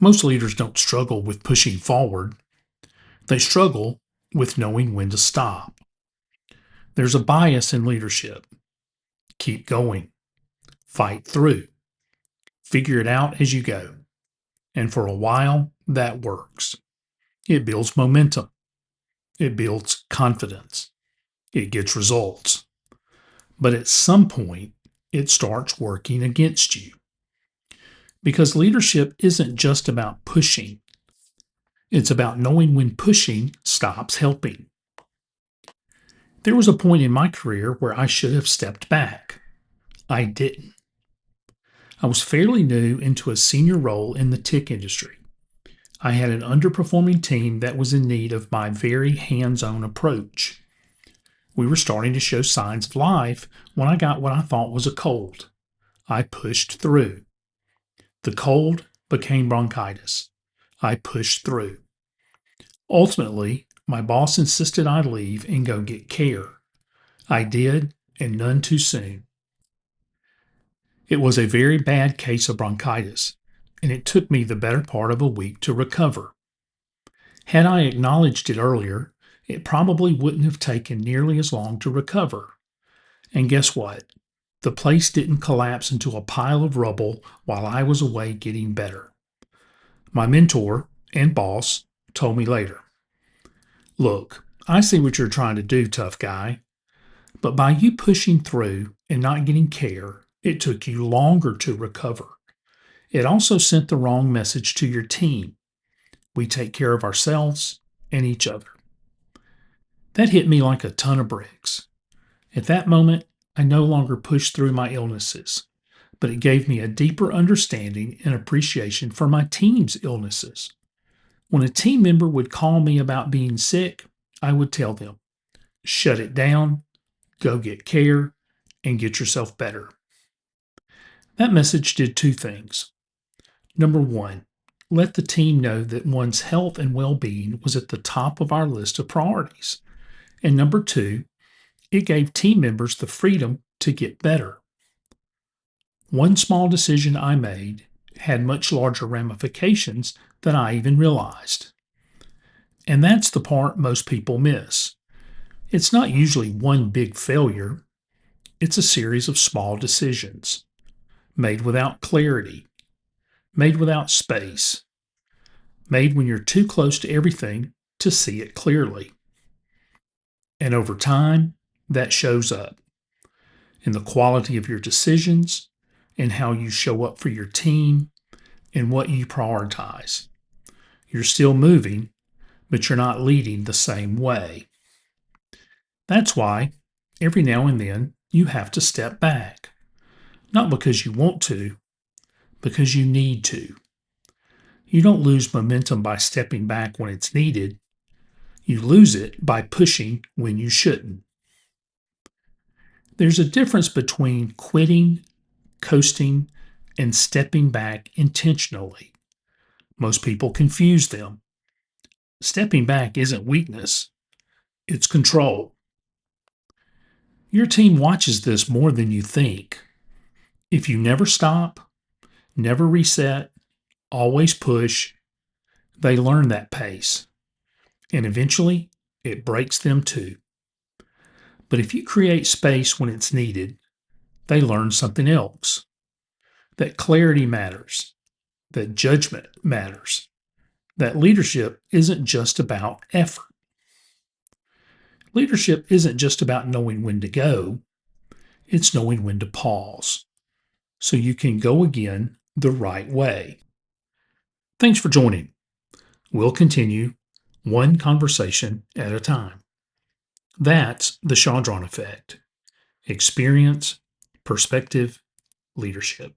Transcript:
Most leaders don't struggle with pushing forward, they struggle with knowing when to stop. There's a bias in leadership. Keep going, fight through, figure it out as you go. And for a while, that works. It builds momentum, it builds confidence, it gets results. But at some point, it starts working against you. Because leadership isn't just about pushing, it's about knowing when pushing stops helping. There was a point in my career where I should have stepped back. I didn't. I was fairly new into a senior role in the tech industry. I had an underperforming team that was in need of my very hands on approach. We were starting to show signs of life when I got what I thought was a cold. I pushed through. The cold became bronchitis. I pushed through. Ultimately, my boss insisted I leave and go get care. I did, and none too soon. It was a very bad case of bronchitis, and it took me the better part of a week to recover. Had I acknowledged it earlier, it probably wouldn't have taken nearly as long to recover. And guess what? The place didn't collapse into a pile of rubble while I was away getting better. My mentor and boss told me later, "Look, I see what you're trying to do, tough guy, but by you pushing through and not getting care, it took you longer to recover. It also sent the wrong message to your team. We take care of ourselves and each other." That hit me like a ton of bricks. At that moment, I no longer pushed through my illnesses, but it gave me a deeper understanding and appreciation for my team's illnesses. When a team member would call me about being sick, I would tell them, "Shut it down, go get care, and get yourself better." That message did two things. Number one, let the team know that one's health and well being was at the top of our list of priorities. And number two, it gave team members the freedom to get better. One small decision I made had much larger ramifications than I even realized. And that's the part most people miss. It's not usually one big failure, it's a series of small decisions made without clarity, made without space, made when you're too close to everything to see it clearly. And over time, that shows up in the quality of your decisions and how you show up for your team and what you prioritize. You're still moving, but you're not leading the same way. That's why every now and then you have to step back, not because you want to, because you need to. You don't lose momentum by stepping back when it's needed. You lose it by pushing when you shouldn't. There's a difference between quitting, coasting, and stepping back intentionally. Most people confuse them. Stepping back isn't weakness, it's control. Your team watches this more than you think. If you never stop, never reset, always push, they learn that pace. And eventually, it breaks them too. But if you create space when it's needed, they learn something else, that clarity matters, that judgment matters, that leadership isn't just about effort. Leadership isn't just about knowing when to go, it's knowing when to pause so you can go again the right way. Thanks for joining. We'll continue one conversation at a time. That's the Chaudron Effect. Experience, perspective, leadership.